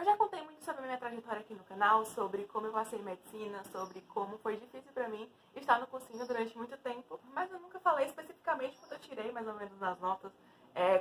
já contei muito sobre a minha trajetória aqui no canal, sobre como eu passei em medicina, sobre como foi difícil pra mim estar no cursinho durante muito tempo, mas eu nunca falei especificamente quando eu tirei mais ou menos as notas,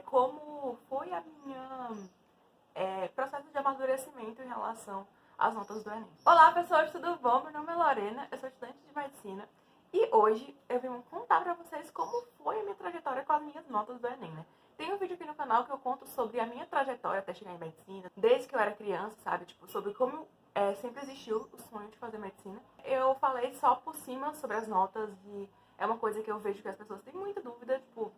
como foi a minha processo de amadurecimento em relação às notas do Enem. Olá pessoas, tudo bom? Meu nome é Lorena, eu sou estudante de medicina e hoje eu vim contar pra vocês como foi a minha trajetória com as minhas notas do Enem, né? Tem um vídeo aqui no canal que eu conto sobre a minha trajetória até chegar em medicina, desde que eu era criança, sabe? Tipo, sobre como sempre existiu o sonho de fazer medicina. Eu falei só por cima sobre as notas e é uma coisa que eu vejo que as pessoas têm muita dúvida, tipo,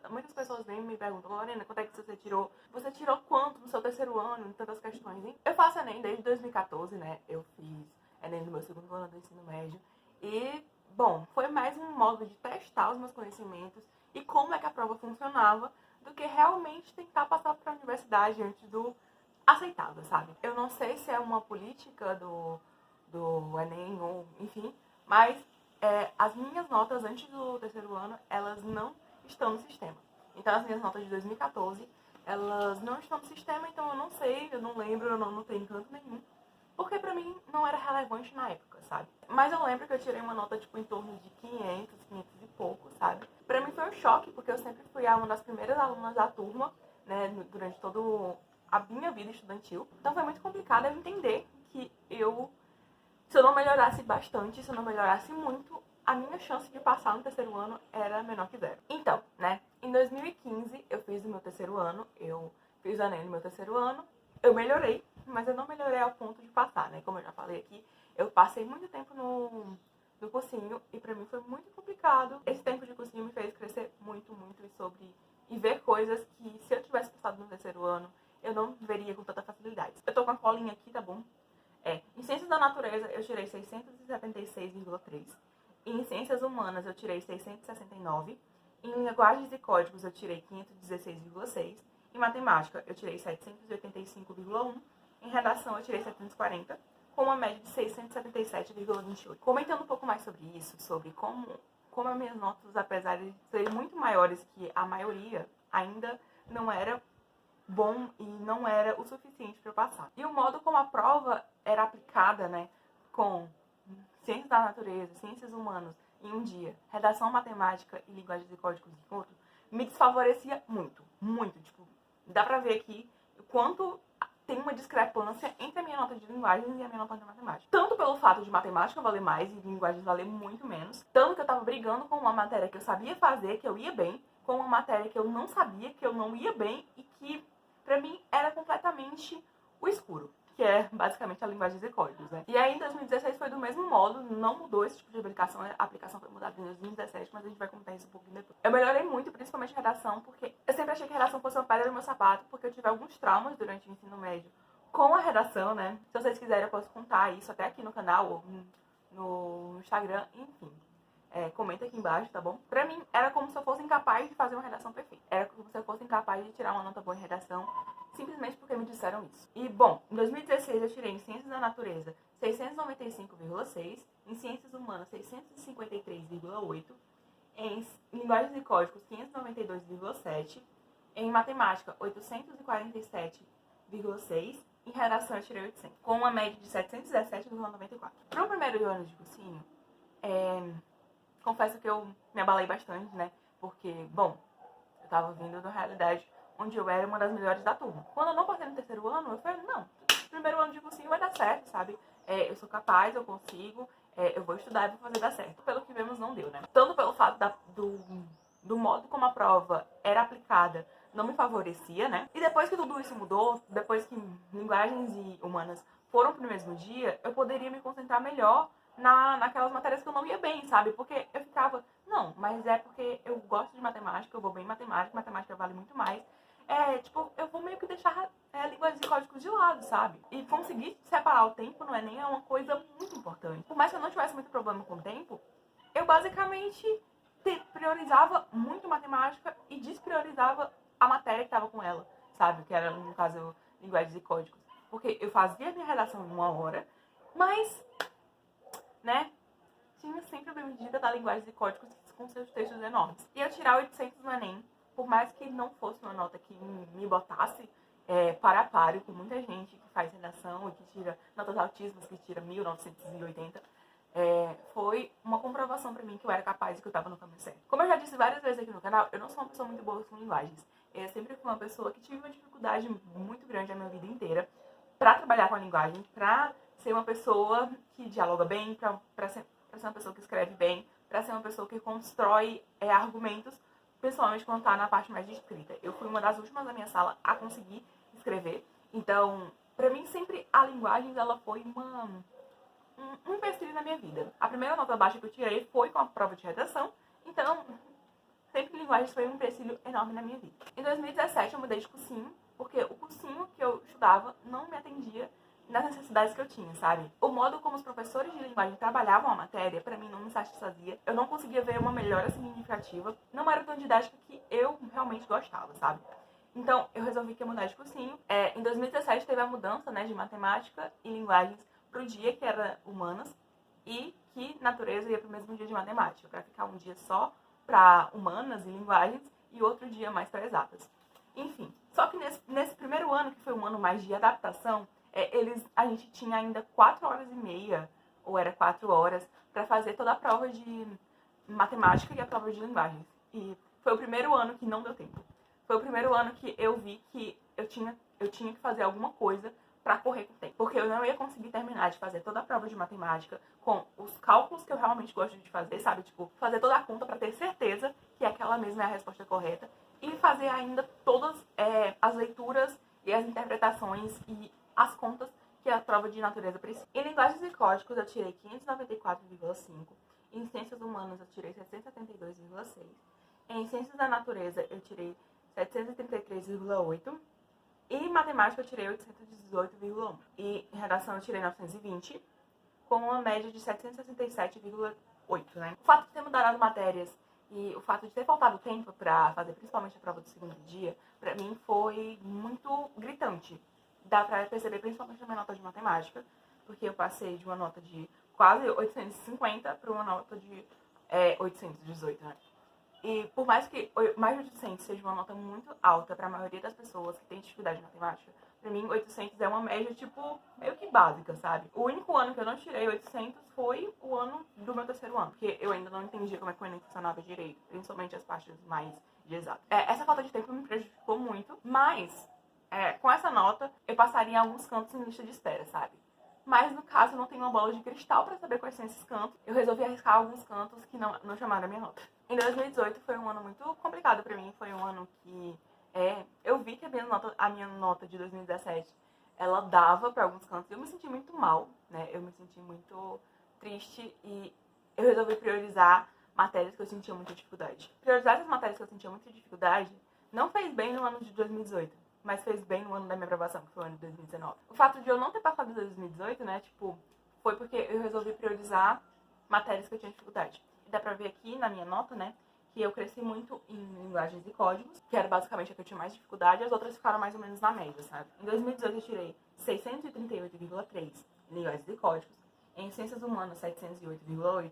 muitas pessoas vêm e me perguntam: Lorena, quanto é que você tirou? Você tirou quanto no seu terceiro ano? Em tantas questões, hein? Eu faço Enem desde 2014, né? Eu fiz Enem no meu segundo ano do ensino médio e, bom, foi mais um modo de testar os meus conhecimentos e como é que a prova funcionava do que realmente tentar passar para a universidade antes do aceitável, sabe? Eu não sei se é uma política do Enem ou enfim, mas as minhas notas antes do terceiro ano, elas não estão no sistema. Então as minhas notas de 2014, elas não estão no sistema, então eu não sei, eu não lembro, eu não tenho canto nenhum. Porque pra mim não era relevante na época, sabe? Mas eu lembro que eu tirei uma nota, tipo, em torno de 500 e pouco, sabe? Pra mim foi um choque, porque eu sempre fui uma das primeiras alunas da turma, né, durante toda a minha vida estudantil. Então foi muito complicado eu entender que se eu não melhorasse bastante, se eu não melhorasse muito, a minha chance de passar no terceiro ano era menor que zero. Então, né, em 2015 eu fiz o meu terceiro ano, eu fiz o Enem no meu terceiro ano, eu melhorei, mas eu não melhorei ao ponto de passar, né? Como eu já falei aqui, eu passei muito tempo no cursinho e pra mim foi muito complicado. Esse tempo de cursinho me fez crescer muito e ver coisas que se eu tivesse passado no terceiro ano, eu não veria com tanta facilidade. Eu tô com a colinha aqui, tá bom? Em Ciências da Natureza eu tirei 676,3. Em Ciências Humanas eu tirei 669. Em Linguagens e Códigos eu tirei 516,6. Em Matemática eu tirei 785,1. Em Redação eu tirei 740, com uma média de 677,28. Comentando um pouco mais sobre isso, sobre como as minhas notas, apesar de serem muito maiores que a maioria, ainda não era bom e não era o suficiente para eu passar. E o modo como a prova era aplicada, né, com ciências da natureza, ciências humanas em um dia, redação matemática e linguagens e códigos em outro, me desfavorecia muito. Tipo, dá pra ver aqui o quanto tem uma discrepância entre a minha nota de linguagens e a minha nota de matemática. Tanto pelo fato de matemática valer mais e linguagens valer muito menos, tanto que eu tava brigando com uma matéria que eu sabia fazer, que eu ia bem, com uma matéria que eu não sabia, que eu não ia bem e que pra mim era completamente o escuro, que é basicamente a linguagem e códigos, né? E aí em 2016 foi do mesmo modo, não mudou esse tipo de aplicação, a aplicação foi mudada em 2017, mas a gente vai comentar isso um pouquinho depois. Eu melhorei muito, principalmente redação, porque eu sempre achei que redação fosse uma pedra no meu sapato, porque eu tive alguns traumas durante o ensino médio com a redação, né? Se vocês quiserem eu posso contar isso até aqui no canal ou no Instagram, enfim. Comenta aqui embaixo, tá bom? Pra mim, era como se eu fosse incapaz de fazer uma redação perfeita. Era como se eu fosse incapaz de tirar uma nota boa em redação, simplesmente porque me disseram isso. E, bom, em 2016 eu tirei em Ciências da Natureza 695,6, em Ciências Humanas 653,8, em Linguagens e Códigos 592,7, em Matemática 847,6, em Redação eu tirei 800, com uma média de 717,94. Para o primeiro ano de cursinho, confesso que eu me abalei bastante, né? Porque, bom, eu tava vindo da realidade onde eu era uma das melhores da turma. Quando eu não passei no terceiro ano, eu falei, não, primeiro ano de cursinho vai dar certo, sabe? Eu sou capaz, eu consigo, eu vou estudar e vou fazer dar certo. Pelo que vemos, não deu, né? Tanto pelo fato do modo como a prova era aplicada não me favorecia, né? E depois que tudo isso mudou, depois que linguagens e humanas foram pro mesmo dia, eu poderia me concentrar melhor naquelas matérias que eu não ia bem, sabe? Porque eu ficava, não, mas é porque eu gosto de matemática, eu vou bem em matemática, matemática vale muito mais. Tipo, eu vou meio que deixar linguagens e códigos de lado, sabe? E conseguir separar o tempo no Enem é uma coisa muito importante. Por mais que eu não tivesse muito problema com o tempo, eu basicamente priorizava muito matemática e despriorizava a matéria que estava com ela, sabe? Que era, no caso, linguagens e códigos. Porque eu fazia a minha redação em 1 hora, mas, né, tinha sempre a medida da linguagem e códigos com seus textos enormes. E eu tirar 800 no Enem, por mais que não fosse uma nota que me botasse para páreo com muita gente que faz redação, e que tira notas altíssimas, que tira 1980, foi uma comprovação pra mim que eu era capaz e que eu tava no caminho certo. Como eu já disse várias vezes aqui no canal, eu não sou uma pessoa muito boa com linguagens. Eu sempre fui uma pessoa que tive uma dificuldade muito grande a minha vida inteira pra trabalhar com a linguagem, pra ser uma pessoa que dialoga bem, pra ser uma pessoa que escreve bem, pra ser uma pessoa que constrói argumentos, principalmente quando tá na parte mais de escrita. Eu fui uma das últimas da minha sala a conseguir escrever, então, pra mim, sempre a linguagem, ela foi um empecilho na minha vida. A primeira nota baixa que eu tirei foi com a prova de redação, então, sempre linguagens foi um empecilho enorme na minha vida. Em 2017, eu mudei de cursinho, porque o cursinho que eu estudava não me atendia nas necessidades que eu tinha, sabe? O modo como os professores de linguagem trabalhavam a matéria, pra mim, não me satisfazia. Eu não conseguia ver uma melhora significativa. Não era tão didática que eu realmente gostava, sabe? Então, eu resolvi que ia mudar de cursinho. Em 2017, teve a mudança, né, de matemática e linguagens pro dia que era humanas e que natureza ia pro mesmo dia de matemática, pra ficar um dia só para humanas e linguagens e outro dia mais para exatas. Enfim, só que nesse primeiro ano, que foi um ano mais de adaptação, a gente tinha ainda 4 horas e meia, ou era 4 horas, para fazer toda a prova de matemática e a prova de linguagens. E foi o primeiro ano que não deu tempo. Foi o primeiro ano que eu vi que eu tinha que fazer alguma coisa para correr com o tempo. Porque eu não ia conseguir terminar de fazer toda a prova de matemática com os cálculos que eu realmente gosto de fazer, sabe? Tipo, fazer toda a conta para ter certeza que aquela mesma é a resposta correta. E fazer ainda todas as leituras e as interpretações e as contas que a prova de natureza precisa. Em linguagens e códigos eu tirei 594,5. Em ciências humanas eu tirei 672,6. Em ciências da natureza eu tirei 733,8. E matemática eu tirei 818,1. E em redação eu tirei 920, com uma média de 767,8, né? O fato de ter mudado as matérias e o fato de ter faltado tempo pra fazer principalmente a prova do segundo dia, pra mim foi muito gritante. Dá pra perceber principalmente na minha nota de matemática, porque eu passei de uma nota de quase 850 para uma nota de 818, né? E por mais que mais de 800 seja uma nota muito alta para a maioria das pessoas que tem dificuldade em matemática, pra mim 800 é uma média, tipo, meio que básica, sabe? O único ano que eu não tirei 800 foi o ano do meu terceiro ano, porque eu ainda não entendia como é que o Enem funcionava direito, principalmente as partes mais de exato. Essa falta de tempo me prejudicou muito, mas com essa nota eu passaria em alguns cantos em lista de espera, sabe? Mas no caso eu não tenho uma bola de cristal para saber quais são esses cantos. Eu resolvi arriscar alguns cantos que não chamaram a minha nota. Em 2018 foi um ano muito complicado para mim. Foi um ano que eu vi que a minha nota de 2017 ela dava para alguns cantos. Eu me senti muito mal, né? Eu me senti muito triste e eu resolvi priorizar matérias que eu sentia muita dificuldade. Priorizar as matérias que eu sentia muita dificuldade não fez bem no ano de 2018. Mas fez bem no ano da minha aprovação, que foi o ano de 2019. O fato de eu não ter passado em 2018, né, tipo, foi porque eu resolvi priorizar matérias que eu tinha dificuldade. E dá pra ver aqui na minha nota, né, que eu cresci muito em linguagens e códigos, que era basicamente a que eu tinha mais dificuldade, e as outras ficaram mais ou menos na média, sabe? Em 2018 eu tirei 638,3 em linguagens e códigos, em ciências humanas 708,8,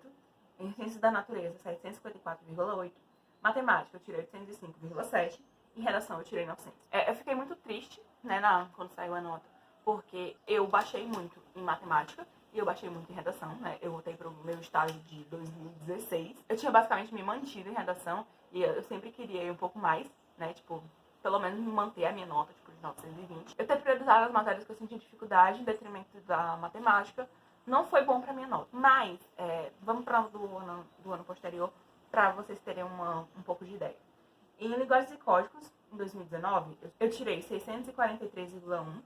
em ciências da natureza 754,8, matemática eu tirei 805,7, em redação eu tirei 900. Eu fiquei muito triste, né, quando saiu a nota, porque eu baixei muito em matemática e eu baixei muito em redação, né? Eu voltei pro meu estágio de 2016. Eu tinha basicamente me mantido em redação e eu sempre queria ir um pouco mais, né? Tipo, pelo menos manter a minha nota, tipo, de 920. Eu ter priorizado as matérias que eu sentia dificuldade em detrimento da matemática não foi bom pra minha nota. Mas, vamos para do ano posterior, pra vocês terem um pouco de ideia. Em linguagens e códigos, em 2019, eu tirei 643,1.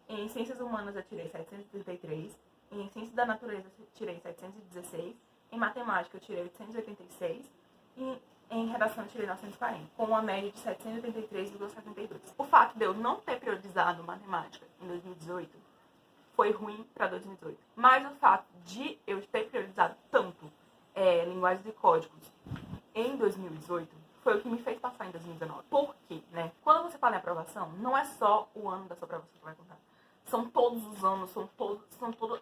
Em ciências humanas, eu tirei 733. Em ciências da natureza, eu tirei 716. Em matemática, eu tirei 886. E em redação, eu tirei 940, com uma média de 783,72. O fato de eu não ter priorizado matemática em 2018 foi ruim para 2018. Mas o fato de eu ter priorizado tanto linguagens e códigos em 2018 foi o que me fez passar em 2019. Por quê, né? Quando você fala em aprovação, não é só o ano da sua aprovação que vai contar. São todos os anos, toda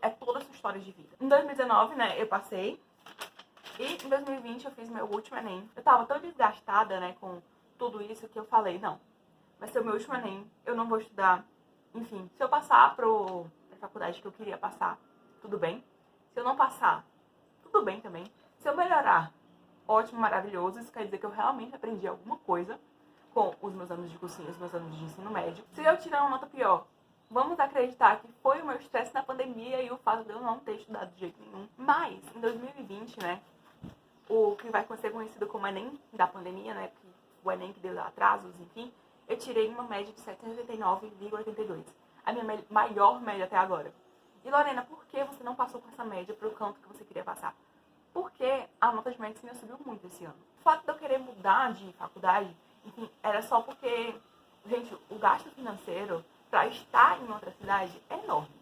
a sua história de vida. Em 2019, né, eu passei. E em 2020 eu fiz meu último Enem. Eu tava tão desgastada, né, com tudo isso que eu falei, não, vai ser o meu último Enem, eu não vou estudar. Enfim, se eu passar pra faculdade que eu queria passar, tudo bem. Se eu não passar, tudo bem também. Se eu melhorar, ótimo, maravilhoso. Isso quer dizer que eu realmente aprendi alguma coisa com os meus anos de cursinho, os meus anos de ensino médio. Se eu tirar uma nota pior, vamos acreditar que foi o meu estresse na pandemia e o fato de eu não ter estudado de jeito nenhum. Mas, em 2020, né, o que vai ser conhecido como Enem da pandemia, né, o Enem que deu atrasos, enfim, eu tirei uma média de 789,82. A minha maior média até agora. E Lorena, por que você não passou com essa média para o canto que você queria passar? Porque a nota de medicina subiu muito esse ano. O fato de eu querer mudar de faculdade, enfim, era só porque, gente, o gasto financeiro para estar em outra cidade é enorme.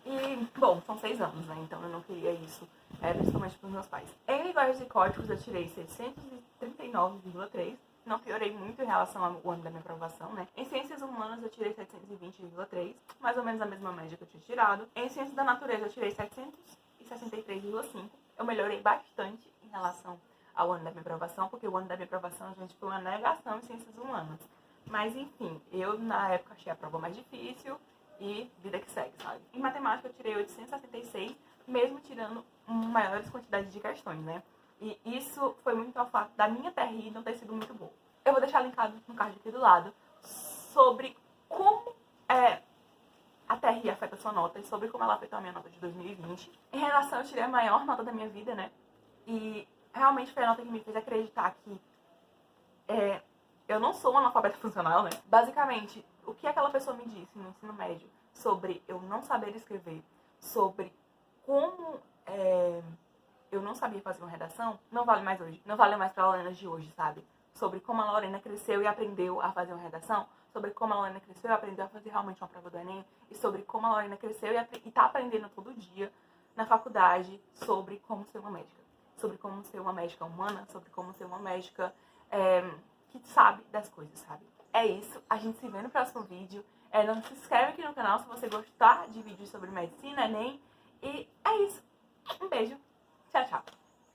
E, bom, são 6 anos, né? Então eu não queria isso, principalmente para os meus pais. Em linguagens e códigos eu tirei 639,3. Não piorei muito em relação ao ano da minha aprovação, né? Em ciências humanas eu tirei 720,3, mais ou menos a mesma média que eu tinha tirado. Em ciências da natureza eu tirei 763,5. Eu melhorei bastante em relação ao ano da minha aprovação, porque o ano da minha aprovação, gente, foi uma negação em ciências humanas. Mas, enfim, eu na época achei a prova mais difícil e vida que segue, sabe? Em matemática eu tirei 866, mesmo tirando maiores quantidades de questões, né? E isso foi muito ao fato da minha TRI não ter sido muito boa. Eu vou deixar linkado no card aqui do lado sobre como a TRI afeta a sua nota e sobre como ela afetou a minha nota de 2020. Em relação, eu tirei a maior nota da minha vida, né? E realmente foi a nota que me fez acreditar que eu não sou uma analfabeta funcional, né? Basicamente, o que aquela pessoa me disse no ensino médio sobre eu não saber escrever, sobre como eu não sabia fazer uma redação, não vale mais hoje. Não vale mais pra Lorena de hoje, sabe? Sobre como a Lorena cresceu e aprendeu a fazer uma redação, sobre como a Lorena cresceu e aprendeu a fazer realmente uma prova do Enem, e sobre como a Lorena cresceu e tá aprendendo todo dia na faculdade sobre como ser uma médica. Sobre como ser uma médica humana, sobre como ser uma médica que sabe das coisas, sabe? É isso, a gente se vê no próximo vídeo. Não se inscreve aqui no canal se você gostar de vídeos sobre medicina, Enem. E é isso. Um beijo. Tchau, tchau.